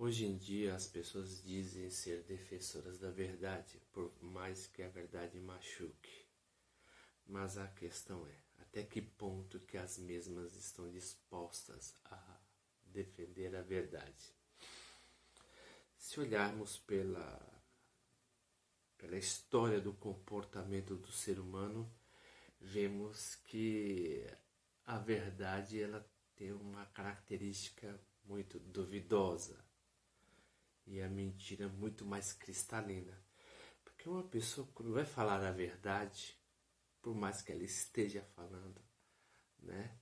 Hoje em dia as pessoas dizem ser defensoras da verdade, por mais que a verdade machuque. Mas a questão é, até que ponto que as mesmas estão dispostas a defender a verdade? Se olharmos pela história do comportamento do ser humano, vemos que a verdade ela tem uma característica muito duvidosa e a mentira muito mais cristalina. Porque uma pessoa, quando vai falar a verdade, por mais que ela esteja falando, né,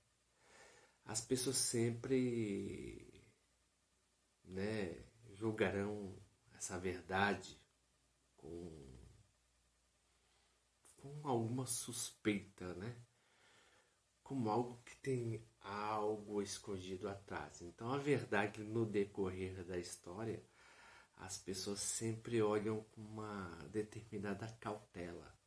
as pessoas sempre, né, julgarão essa verdade com, com alguma suspeita, né? Como algo que tem algo escondido atrás. Então, a verdade no decorrer da história, as pessoas sempre olham com uma determinada cautela.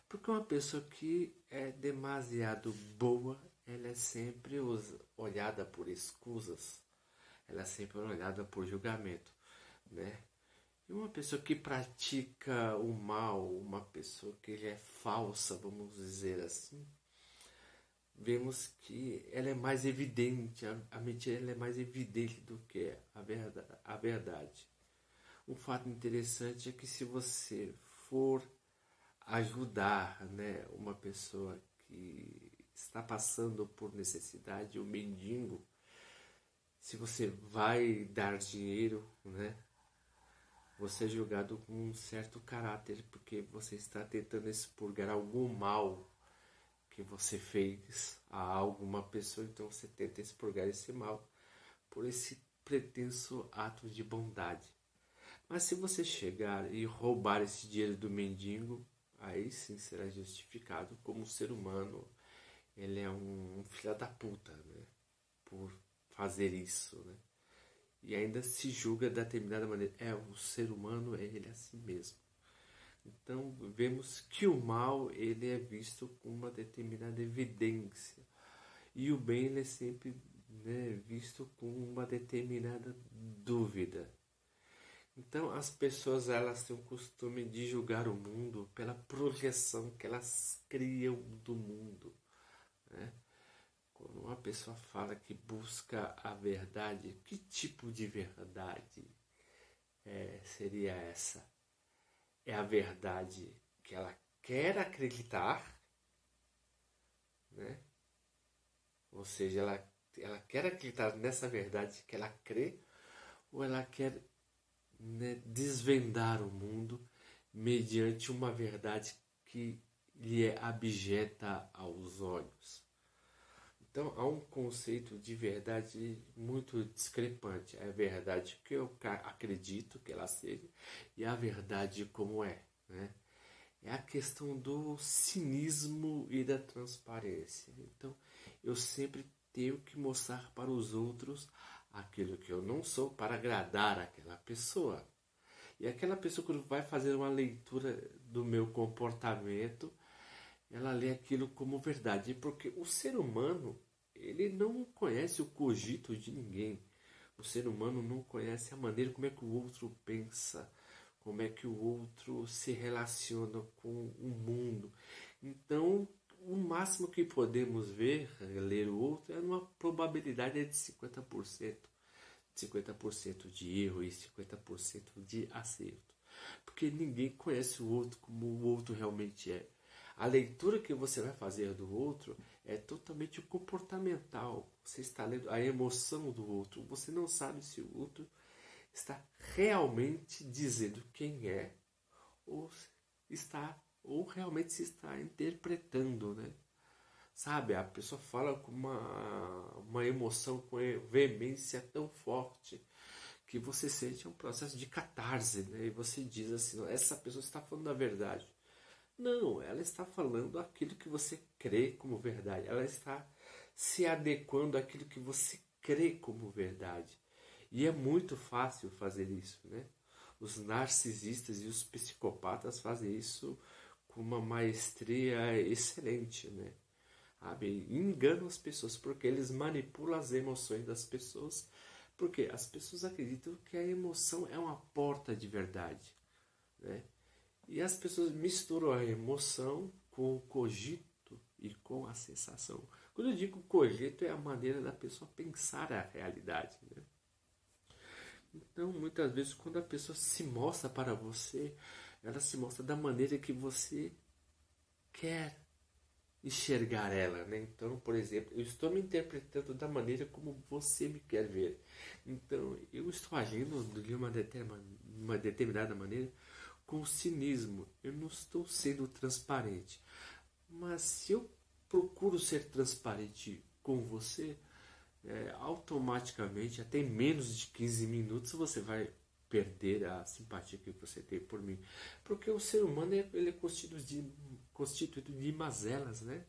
Porque uma pessoa que é demasiado boa, ela é sempre olhada por escusas, ela é sempre olhada por julgamento, né? E uma pessoa que pratica o mal, uma pessoa que é falsa, vamos dizer assim, vemos que ela é mais evidente, a mentira ela é mais evidente do que a verdade. Um fato interessante é que se você for ajudar, né, uma pessoa que está passando por necessidade, um mendigo, se você vai dar dinheiro, né, você é julgado com um certo caráter, porque você está tentando expurgar algum mal que você fez a alguma pessoa, então você tenta expurgar esse mal por esse pretenso ato de bondade. Mas se você chegar e roubar esse dinheiro do mendigo, aí sim será justificado como ser humano. Ele é um filho da puta, né? Por fazer isso, né? E ainda se julga de determinada maneira. O ser humano é ele assim mesmo. Então vemos que o mal ele é visto com uma determinada evidência. E o bem ele é sempre, né, visto com uma determinada dúvida. Então as pessoas elas têm o costume de julgar o mundo pela projeção que elas criam do mundo, né? Quando uma pessoa fala que busca a verdade, que tipo de verdade seria essa? É a verdade que ela quer acreditar, né? Ou seja, ela quer acreditar nessa verdade que ela crê, ou ela quer, né, desvendar o mundo mediante uma verdade que lhe é abjeta aos olhos. Então há um conceito de verdade muito discrepante. É a verdade que eu acredito que ela seja e a verdade como é, né? É a questão do cinismo e da transparência. Então eu sempre tenho que mostrar para os outros aquilo que eu não sou para agradar aquela pessoa. E aquela pessoa, quando vai fazer uma leitura do meu comportamento, ela lê aquilo como verdade. Porque o ser humano, ele não conhece o cogito de ninguém. O ser humano não conhece a maneira como é que o outro pensa, como é que o outro se relaciona com o mundo. Então, o máximo que podemos ver, ler o outro, é uma probabilidade de 50%. 50% de erro e 50% de acerto. Porque ninguém conhece o outro como o outro realmente é. A leitura que você vai fazer do outro é totalmente comportamental. Você está lendo a emoção do outro. Você não sabe se o outro está realmente dizendo quem é ou ou realmente se está interpretando, né? Sabe, a pessoa fala com uma emoção, com veemência tão forte que você sente um processo de catarse, né? E você diz assim, não, essa pessoa está falando a verdade. Não, ela está falando aquilo que você crê como verdade. Ela está se adequando àquilo que você crê como verdade. E é muito fácil fazer isso, né? Os narcisistas e os psicopatas fazem isso com uma maestria excelente, né? Sabe? Enganam as pessoas porque eles manipulam as emoções das pessoas Porque as pessoas acreditam que a emoção é uma porta de verdade, né? E as pessoas misturam a emoção com o cogito e com a sensação. Quando eu digo cogito, é a maneira da pessoa pensar a realidade, né? Então, muitas vezes, quando a pessoa se mostra para você, ela se mostra da maneira que você quer enxergar ela, né? Então, por exemplo, eu estou me interpretando da maneira como você me quer ver. Então, eu estou agindo de uma determinada maneira com cinismo. Eu não estou sendo transparente. Mas se eu procuro ser transparente com você, automaticamente, até em menos de 15 minutos, você vai perder a simpatia que você tem por mim. Porque o ser humano ele é constituído de mazelas, né?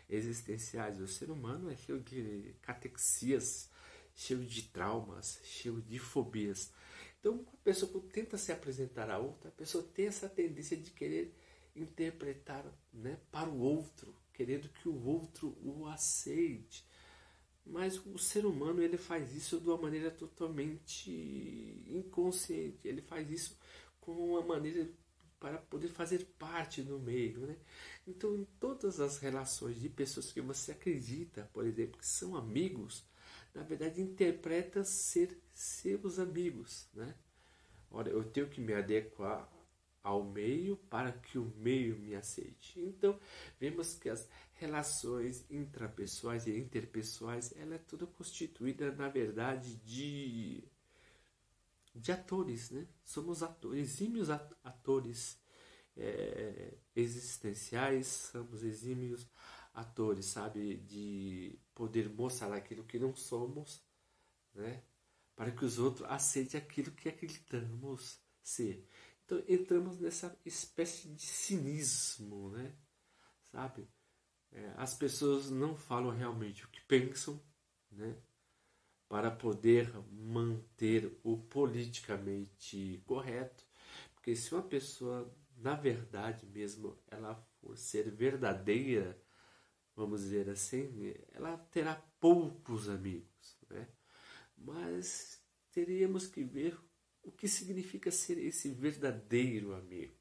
Existenciais. O ser humano é cheio de catexias, cheio de traumas, cheio de fobias. Então, a pessoa que tenta se apresentar a outra, a pessoa tem essa tendência de querer interpretar, né, para o outro, querendo que o outro o aceite. Mas o ser humano ele faz isso de uma maneira totalmente inconsciente. Ele faz isso como uma maneira para poder fazer parte do meio, né? Então, em todas as relações de pessoas que você acredita, por exemplo, que são amigos, na verdade interpreta ser seus amigos, né? Olha, eu tenho que me adequar ao meio para que o meio me aceite. Então, vemos que as relações intrapessoais e interpessoais, ela é toda constituída, na verdade, de atores, né? Somos atores, exímios atores existenciais, somos exímios atores, sabe? De poder mostrar aquilo que não somos, né? Para que os outros aceitem aquilo que acreditamos ser. Então entramos nessa espécie de cinismo, né? Sabe? As pessoas não falam realmente o que pensam, né? Para poder manter o politicamente correto. Porque se uma pessoa, na verdade mesmo, ela for ser verdadeira, vamos dizer assim, ela terá poucos amigos, né? Mas teríamos que ver o que significa ser esse verdadeiro amigo.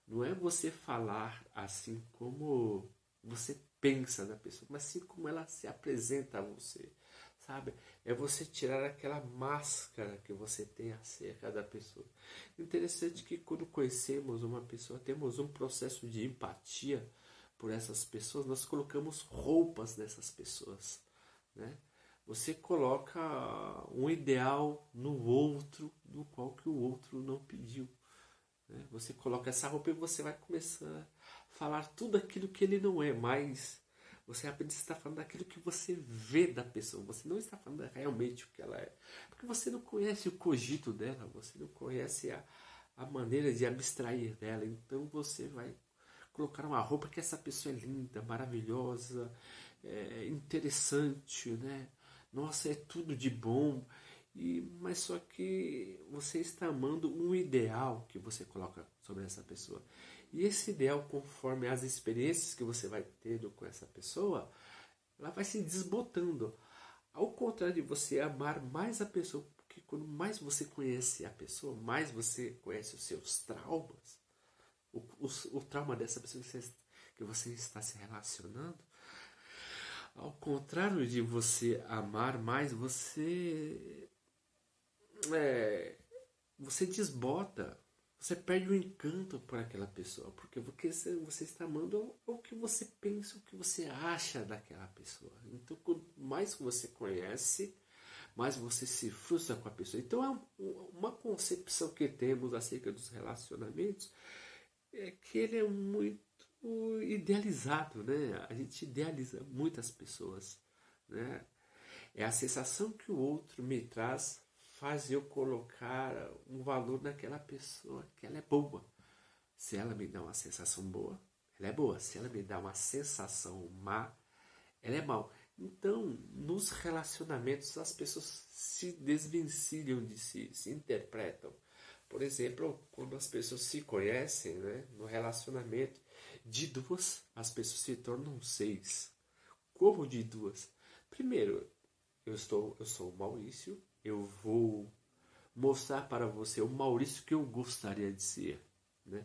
Não é você falar assim como você pensa da pessoa, mas sim como ela se apresenta a você, sabe? É você tirar aquela máscara que você tem acerca da pessoa. Interessante que quando conhecemos uma pessoa, temos um processo de empatia por essas pessoas, nós colocamos roupas nessas pessoas, né? Você coloca um ideal no outro, do qual que o outro não pediu, né? Você coloca essa roupa e você vai começar a falar tudo aquilo que ele não é, mas você apenas está falando daquilo que você vê da pessoa. Você não está falando realmente o que ela é. Porque você não conhece o cogito dela, você não conhece a maneira de abstrair dela. Então você vai colocar uma roupa que essa pessoa é linda, maravilhosa, interessante, né? Nossa, é tudo de bom. Mas só que você está amando um ideal que você coloca sobre essa pessoa. E esse ideal, conforme as experiências que você vai tendo com essa pessoa, ela vai se desbotando. Ao contrário de você amar mais a pessoa, porque quando mais você conhece a pessoa, mais você conhece os seus traumas, o trauma dessa pessoa que você está se relacionando. Ao contrário de você amar mais, você desbota, você perde o encanto por aquela pessoa, porque você está amando o que você pensa, o que você acha daquela pessoa. Então, quanto mais você conhece, mais você se frustra com a pessoa. Então, uma concepção que temos acerca dos relacionamentos é que ele é muito idealizado, né? A gente idealiza muitas pessoas, né? É a sensação que o outro me traz faz eu colocar um valor naquela pessoa, que ela é boa. Se ela me dá uma sensação boa, ela é boa. Se ela me dá uma sensação má, ela é mal. Então, nos relacionamentos, as pessoas se desvencilham de si, se interpretam. Por exemplo, quando as pessoas se conhecem, né, no relacionamento, de duas, as pessoas se tornam seis. Como de duas? Primeiro, eu sou o Maurício eu vou mostrar para você o Maurício que eu gostaria de ser, né?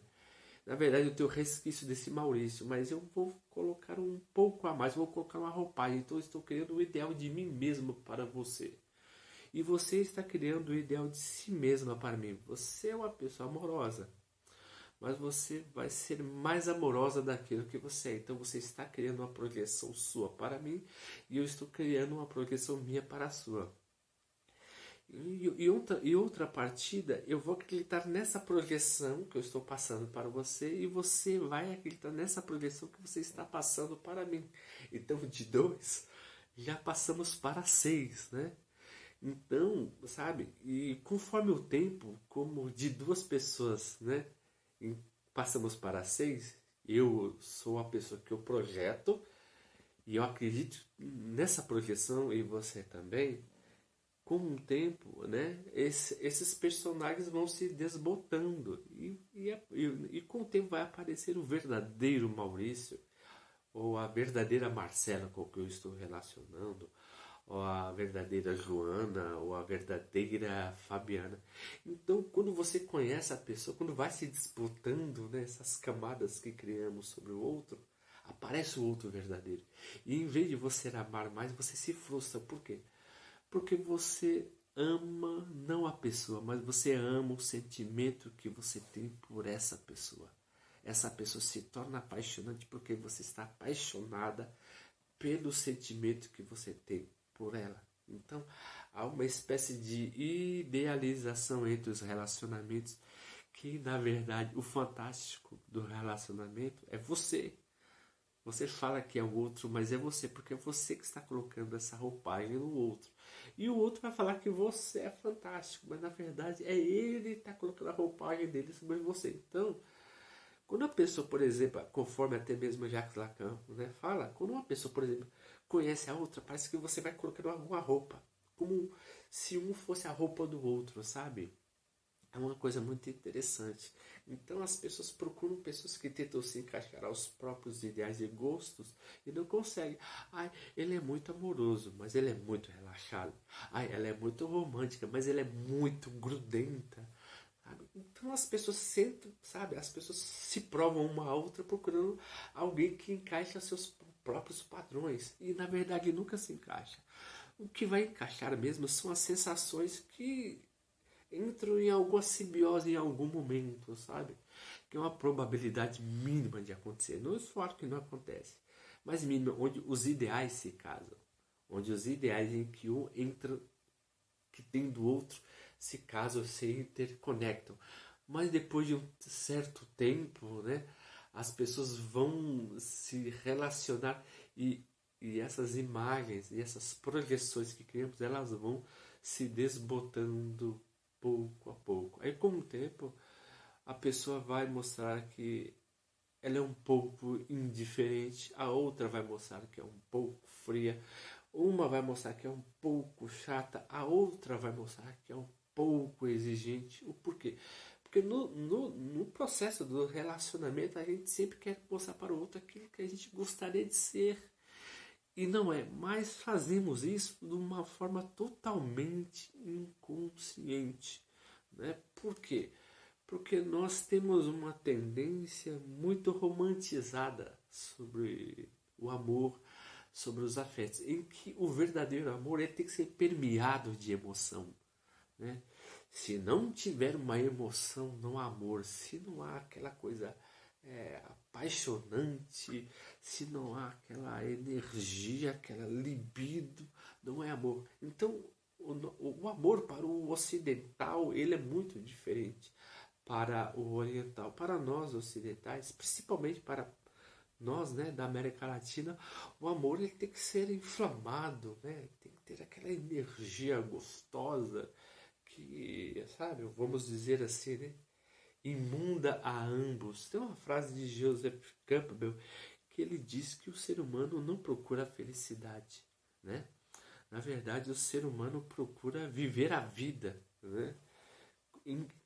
Na verdade, eu tenho resquício desse Maurício, mas eu vou colocar um pouco a mais, vou colocar uma roupagem. Então, eu estou criando o ideal de mim mesmo para você. E você está criando o ideal de si mesma para mim. Você é uma pessoa amorosa, mas você vai ser mais amorosa daquilo que você é. Então, você está criando uma projeção sua para mim e eu estou criando uma projeção minha para a sua. E outra partida, eu vou acreditar nessa projeção que eu estou passando para você e você vai acreditar nessa projeção que você está passando para mim. Então, de 2, já passamos para 6, né? Então, sabe? E conforme o tempo, como de 2 pessoas, né? Passamos para 6, eu sou a pessoa que eu projeto e eu acredito nessa projeção e você também. Com o tempo, né, esses personagens vão se desbotando e com o tempo vai aparecer o verdadeiro Maurício ou a verdadeira Marcela com que eu estou relacionando, ou a verdadeira Joana ou a verdadeira Fabiana. Então, quando você conhece a pessoa, quando vai se disputando, né, essas camadas que criamos sobre o outro, aparece o outro verdadeiro. E em vez de você amar mais, você se frustra. Por quê? Porque você ama não a pessoa, mas você ama o sentimento que você tem por essa pessoa. Essa pessoa se torna apaixonante porque você está apaixonada pelo sentimento que você tem por ela. Então, há uma espécie de idealização entre os relacionamentos que, na verdade, o fantástico do relacionamento é você. Você fala que é o outro, mas é você, porque é você que está colocando essa roupagem no outro. E o outro vai falar que você é fantástico, mas na verdade é ele que está colocando a roupagem dele sobre você. Então, quando a pessoa, por exemplo, conforme até mesmo Jacques Lacan, né, fala, quando uma pessoa, por exemplo, conhece a outra, parece que você vai colocando alguma roupa, como se um fosse a roupa do outro, sabe? É uma coisa muito interessante. Então as pessoas procuram pessoas que tentam se encaixar aos próprios ideais e gostos e não conseguem. Ai, ele é muito amoroso, mas ele é muito relaxado. Ai, ela é muito romântica, mas ele é muito grudenta. Sabe? Então as pessoas sentam, sabe? As pessoas se provam uma a outra procurando alguém que encaixe seus próprios padrões. E na verdade nunca se encaixa. O que vai encaixar mesmo são as sensações que entram em alguma simbiose em algum momento, sabe? Que é uma probabilidade mínima de acontecer. Não estou falando que não acontece, mas mínima, onde os ideais se casam. Onde os ideais em que um entra, que tem do outro, se casam, se interconectam. Mas depois de um certo tempo, né? As pessoas vão se relacionar e essas imagens e essas projeções que criamos, elas vão se desbotando pouco a pouco. Aí com o tempo a pessoa vai mostrar que ela é um pouco indiferente, a outra vai mostrar que é um pouco fria, uma vai mostrar que é um pouco chata, a outra vai mostrar que é um pouco exigente. O porquê? Porque no processo do relacionamento a gente sempre quer mostrar para o outro aquilo que a gente gostaria de ser. E não é, mas fazemos isso de uma forma totalmente inconsciente. Né? Por quê? Porque nós temos uma tendência muito romantizada sobre o amor, sobre os afetos, em que o verdadeiro amor tem que ser permeado de emoção. Né? Se não tiver uma emoção, não há amor. Se não há aquela coisa apaixonante, se não há aquela energia, aquela libido, não é amor. Então, o amor para o ocidental, ele é muito diferente para o oriental. Para nós ocidentais, principalmente para nós, né, da América Latina, o amor ele tem que ser inflamado, né? Tem que ter aquela energia gostosa que, sabe, vamos dizer assim, né? Imunda a ambos. Tem uma frase de Joseph Campbell que ele diz que o ser humano não procura a felicidade, né? Na verdade, o ser humano procura viver a vida, né?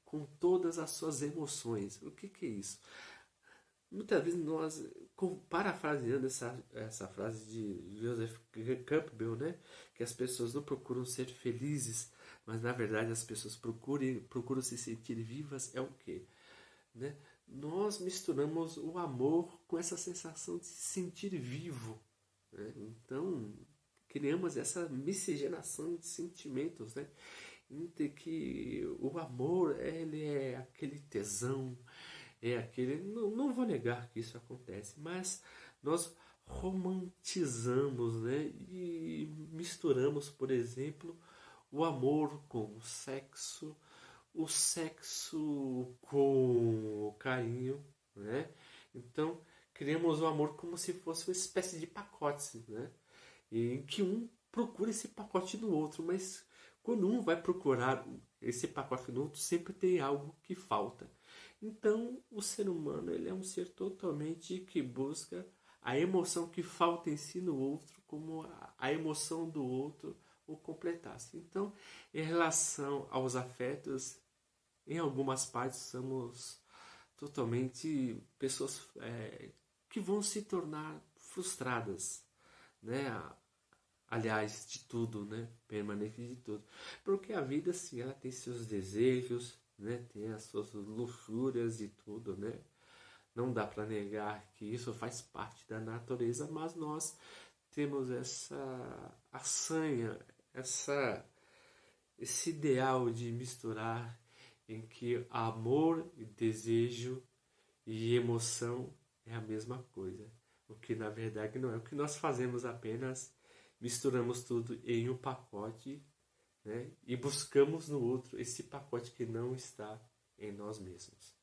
Com todas as suas emoções. O que é isso? Muitas vezes nós, parafraseando essa frase de Joseph Campbell, né? Que as pessoas não procuram ser felizes, mas na verdade as pessoas procuram se sentir vivas é o quê? Né? Nós misturamos o amor com essa sensação de se sentir vivo. Né? Então, criamos essa miscigenação de sentimentos, né? Entre que o amor, ele é aquele tesão, é aquele... Não vou negar que isso acontece, mas nós romantizamos, né? E misturamos, por exemplo, o amor com o sexo com o carinho, né? Então, criamos o amor como se fosse uma espécie de pacote, né? Em que um procura esse pacote no outro, mas quando um vai procurar esse pacote no outro, sempre tem algo que falta. Então, o ser humano, ele é um ser totalmente que busca a emoção que falta em si no outro, como a emoção do outro o completasse. Então, em relação aos afetos, em algumas partes somos totalmente pessoas que vão se tornar frustradas, né? Aliás, de tudo, né? Permanente de tudo. Porque a vida, assim, ela tem seus desejos, né? Tem as suas luxúrias e tudo, né? Não dá para negar que isso faz parte da natureza, mas nós temos essa assanha, esse ideal de misturar em que amor, desejo e emoção é a mesma coisa. O que na verdade não é. O que nós fazemos apenas misturamos tudo em um pacote, né? E buscamos no outro esse pacote que não está em nós mesmos.